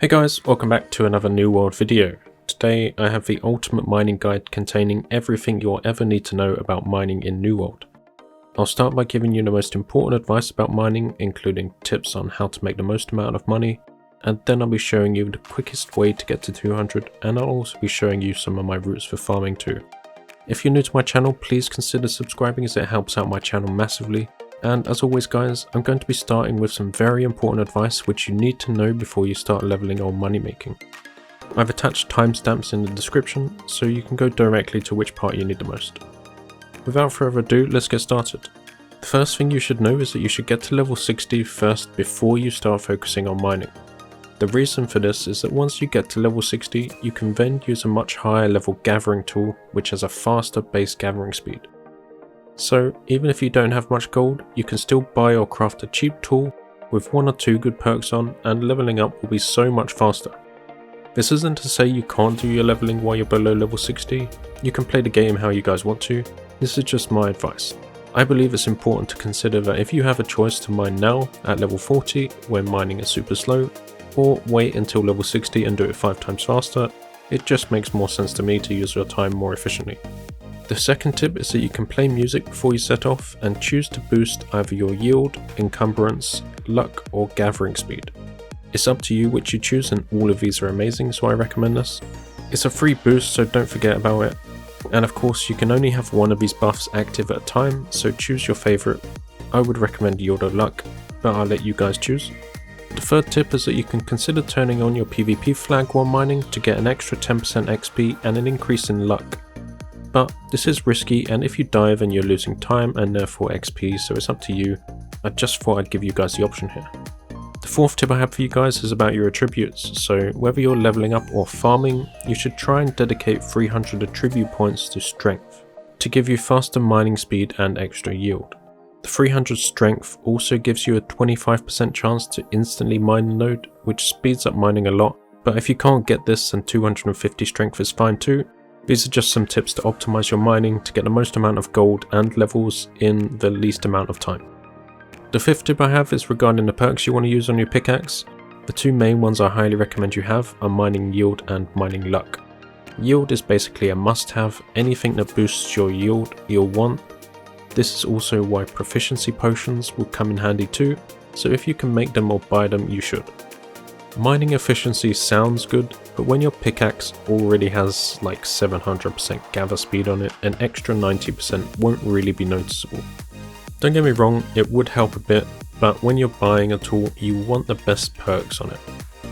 Hey guys, welcome back to another New World video. Today I have the ultimate mining guide containing everything you'll ever need to know about mining in New World. I'll start by giving you the most important advice about mining, including tips on how to make the most amount of money, and then I'll be showing you the quickest way to get to 200, and I'll also be showing you some of my routes for farming too. If you're new to my channel, please consider subscribing as it helps out my channel massively. And as always guys, I'm going to be starting with some very important advice which you need to know before you start leveling or money making. I've attached timestamps in the description so you can go directly to which part you need the most. Without further ado, let's get started. The first thing you should know is that you should get to level 60 first before you start focusing on mining. The reason for this is that once you get to level 60, you can then use a much higher level gathering tool which has a faster base gathering speed. So even if you don't have much gold, you can still buy or craft a cheap tool with 1 or 2 good perks on, and leveling up will be so much faster. This isn't to say you can't do your leveling while you're below level 60, you can play the game how you guys want to, this is just my advice. I believe it's important to consider that if you have a choice to mine now at level 40 when mining is super slow, or wait until level 60 and do it 5 times faster, it just makes more sense to me to use your time more efficiently. The second tip is that you can play music before you set off and choose to boost either your yield, encumbrance, luck or gathering speed. It's up to you which you choose, and all of these are amazing, so I recommend this. It's a free boost, so don't forget about it. And of course you can only have one of these buffs active at a time, so choose your favourite. I would recommend yield or luck, but I'll let you guys choose. The third tip is that you can consider turning on your PvP flag while mining to get an extra 10% XP and an increase in luck. But this is risky, and if you die then you're losing time and therefore XP, so it's up to you. I just thought I'd give you guys the option here. The fourth tip I have for you guys is about your attributes, so whether you're leveling up or farming, you should try and dedicate 300 attribute points to strength, to give you faster mining speed and extra yield. The 300 strength also gives you a 25% chance to instantly mine a node, which speeds up mining a lot, but if you can't get this then 250 strength is fine too. These are just some tips to optimize your mining to get the most amount of gold and levels in the least amount of time. The fifth tip I have is regarding the perks you want to use on your pickaxe. The 2 main ones I highly recommend you have are mining yield and mining luck. Yield is basically a must-have. Anything that boosts your yield you'll want. This is also why proficiency potions will come in handy too, so if you can make them or buy them you should. Mining efficiency sounds good, but when your pickaxe already has like 700% gather speed on it, an extra 90% won't really be noticeable. Don't get me wrong, it would help a bit, but when you're buying a tool you want the best perks on it.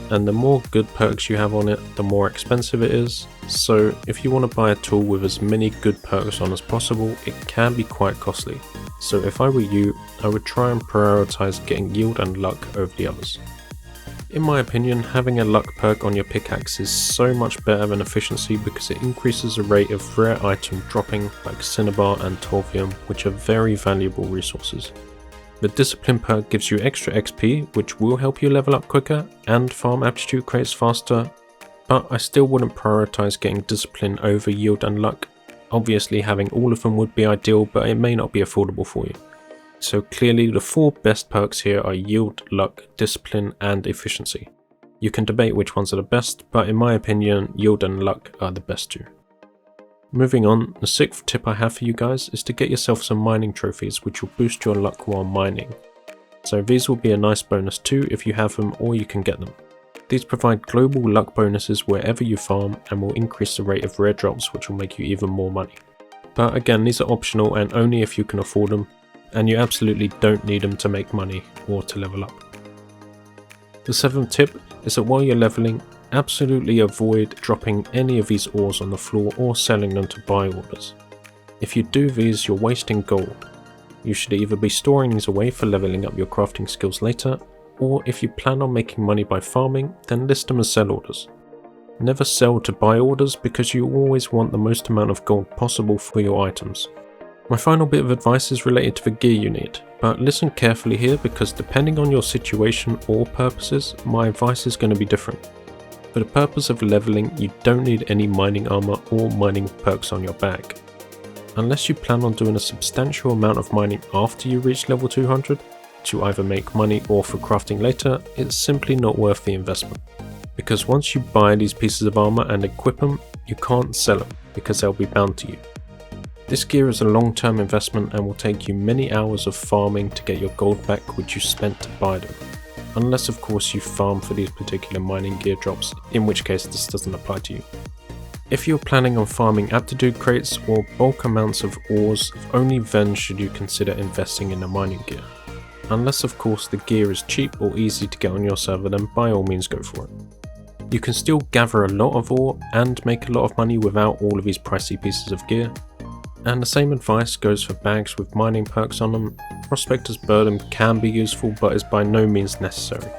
And the more good perks you have on it, the more expensive it is, so if you want to buy a tool with as many good perks on as possible, it can be quite costly. So if I were you, I would try and prioritize getting yield and luck over the others. In my opinion, having a luck perk on your pickaxe is so much better than efficiency because it increases the rate of rare item dropping like cinnabar and torvium, which are very valuable resources. The discipline perk gives you extra XP, which will help you level up quicker, and farm aptitude crates faster, but I still wouldn't prioritize getting discipline over yield and luck. Obviously having all of them would be ideal, but it may not be affordable for you. So clearly the 4 best perks here are yield, luck, discipline and efficiency. You can debate which ones are the best, but in my opinion yield and luck are the best too. Moving on, the 6th tip I have for you guys is to get yourself some mining trophies which will boost your luck while mining. So these will be a nice bonus too if you have them or you can get them. These provide global luck bonuses wherever you farm and will increase the rate of rare drops, which will make you even more money. But again, these are optional and only if you can afford them, and you absolutely don't need them to make money or to level up. The 7th tip is that while you're leveling, absolutely avoid dropping any of these ores on the floor or selling them to buy orders. If you do these, you're wasting gold. You should either be storing these away for leveling up your crafting skills later, or if you plan on making money by farming, then list them as sell orders. Never sell to buy orders because you always want the most amount of gold possible for your items. My final bit of advice is related to the gear you need, but listen carefully here because depending on your situation or purposes, my advice is going to be different. For the purpose of leveling, you don't need any mining armor or mining perks on your bag. Unless you plan on doing a substantial amount of mining after you reach level 200, to either make money or for crafting later, it's simply not worth the investment. because once you buy these pieces of armor and equip them, you can't sell them because they'll be bound to you. This gear is a long-term investment and will take you many hours of farming to get your gold back which you spent to buy them. Unless of course you farm for these particular mining gear drops, in which case this doesn't apply to you. If you're planning on farming aptitude crates or bulk amounts of ores, only then should you consider investing in the mining gear. Unless of course the gear is cheap or easy to get on your server, then by all means go for it. You can still gather a lot of ore and make a lot of money without all of these pricey pieces of gear. And the same advice goes for bags with mining perks on them. Prospector's Burden can be useful but is by no means necessary.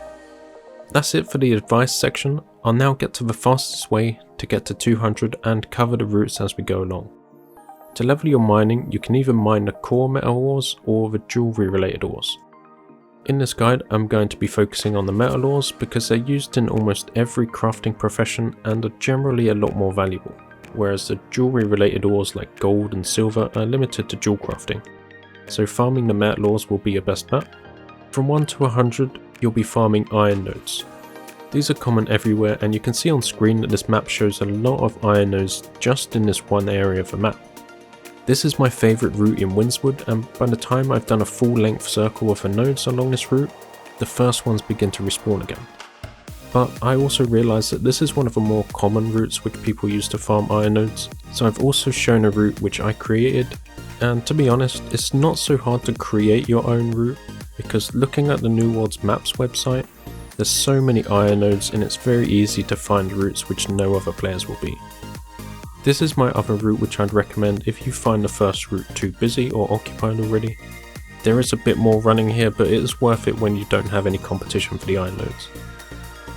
That's it for the advice section. I'll now get to the fastest way to get to 200 and cover the routes as we go along. To level your mining, you can either mine the core metal ores or the jewelry related ores. In this guide I'm going to be focusing on the metal ores because they're used in almost every crafting profession and are generally a lot more valuable, whereas the jewelry related ores like gold and silver are limited to jewel crafting. So farming the metal ores will be your best bet. From 1 to 100 you'll be farming iron nodes. These are common everywhere and you can see on screen that this map shows a lot of iron nodes just in this one area of the map. This is my favourite route in Windswood, and by the time I've done a full length circle of the nodes along this route, the first ones begin to respawn again. But I also realised that this is one of the more common routes which people use to farm iron nodes, so I've also shown a route which I created, and to be honest, it's not so hard to create your own route, because looking at the New World's Maps website, there's so many iron nodes and it's very easy to find routes which no other players will be. This is my other route which I'd recommend if you find the first route too busy or occupied already. There is a bit more running here, but it is worth it when you don't have any competition for the iron nodes.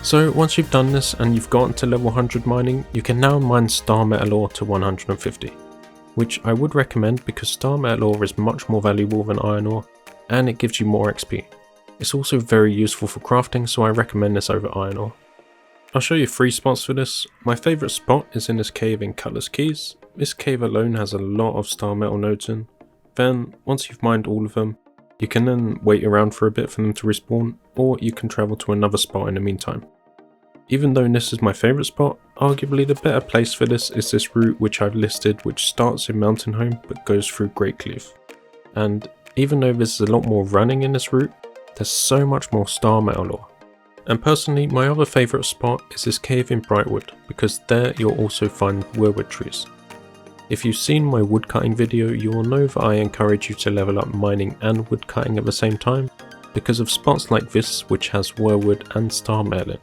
So once you've done this and you've gotten to level 100 mining, you can now mine star metal ore to 150, which I would recommend because star metal ore is much more valuable than iron ore and it gives you more XP. It's also very useful for crafting, so I recommend this over iron ore. I'll show you 3 spots for this. My favourite spot is in this cave in Cutler's Keys. This cave alone has a lot of star metal nodes in. Then, once you've mined all of them, you can then wait around for a bit for them to respawn, or you can travel to another spot in the meantime. Even though this is my favourite spot, arguably the better place for this is this route which I've listed, which starts in Mountain Home but goes through Great Cleave. And even though there's a lot more running in this route, there's so much more star metal ore. And personally, my other favourite spot is this cave in Brightwood, because there you'll also find weirwood trees. If you've seen my woodcutting video, you will know that I encourage you to level up mining and woodcutting at the same time, because of spots like this which has weirwood and star metal in.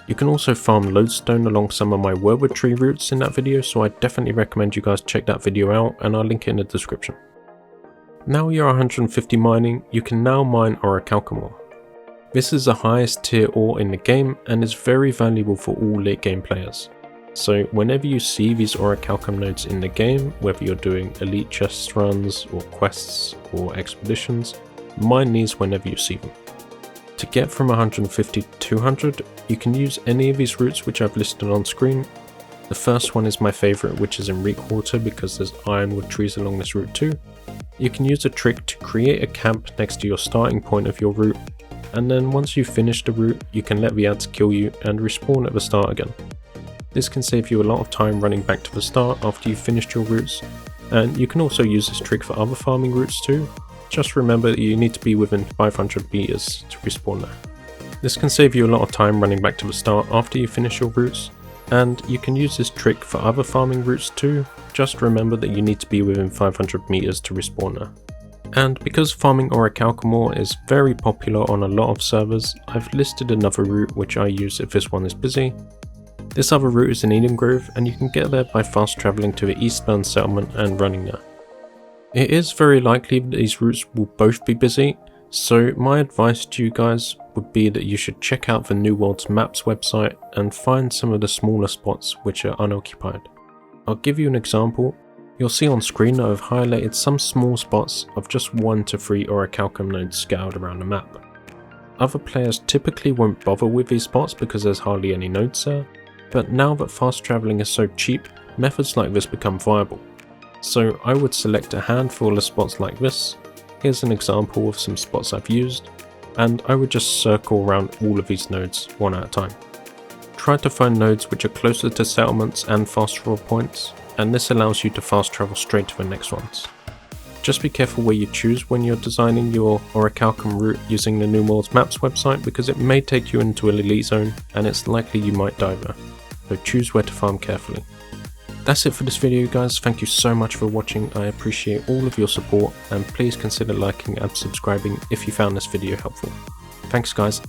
You can also farm lodestone along some of my weirwood tree routes in that video, so I definitely recommend you guys check that video out and I'll link it in the description. Now you're 150 mining, you can now mine Orichalcum ore. This is the highest tier ore in the game and is very valuable for all late game players. So whenever you see these Orichalcum nodes in the game, whether you're doing elite chest runs or quests or expeditions, mine these whenever you see them. To get from 150 to 200, you can use any of these routes which I've listed on screen. The first one is my favourite, which is in Reekwater because there's ironwood trees along this route too. You can use a trick to create a camp next to your starting point of your route, and then once you finish the route, you can let the ads kill you and respawn at the start again. This can save you a lot of time running back to the start after you've finished your routes, and you can also use this trick for other farming routes too. Just remember that you need to be within 500 meters to respawn there. This can save you a lot of time running back to the start after you finish your routes, and you can use this trick for other farming routes too. Just remember that you need to be within 500 meters to respawn there. And because farming Orichalcum ore is very popular on a lot of servers, I've listed another route which I use if this one is busy. This other route is in Eden Grove, and you can get there by fast travelling to the Eastburn settlement and running there. It is very likely that these routes will both be busy, so my advice to you guys would be that you should check out the New World's Maps website and find some of the smaller spots which are unoccupied. I'll give you an example. You'll see on screen that I've highlighted some small spots of just 1 to 3 Orichalcum nodes scattered around the map. Other players typically won't bother with these spots because there's hardly any nodes there, but now that fast travelling is so cheap, methods like this become viable. So I would select a handful of spots like this. Here's an example of some spots I've used, and I would just circle around all of these nodes one at a time. tried to find nodes which are closer to settlements and fast travel points, and this allows you to fast travel straight to the next ones. Just be careful where you choose when you're designing your Orichalcum route using the New Worlds Maps website, because it may take you into an elite zone and it's likely you might die there, so choose where to farm carefully. That's it for this video guys, thank you so much for watching, I appreciate all of your support, and please consider liking and subscribing if you found this video helpful. Thanks guys.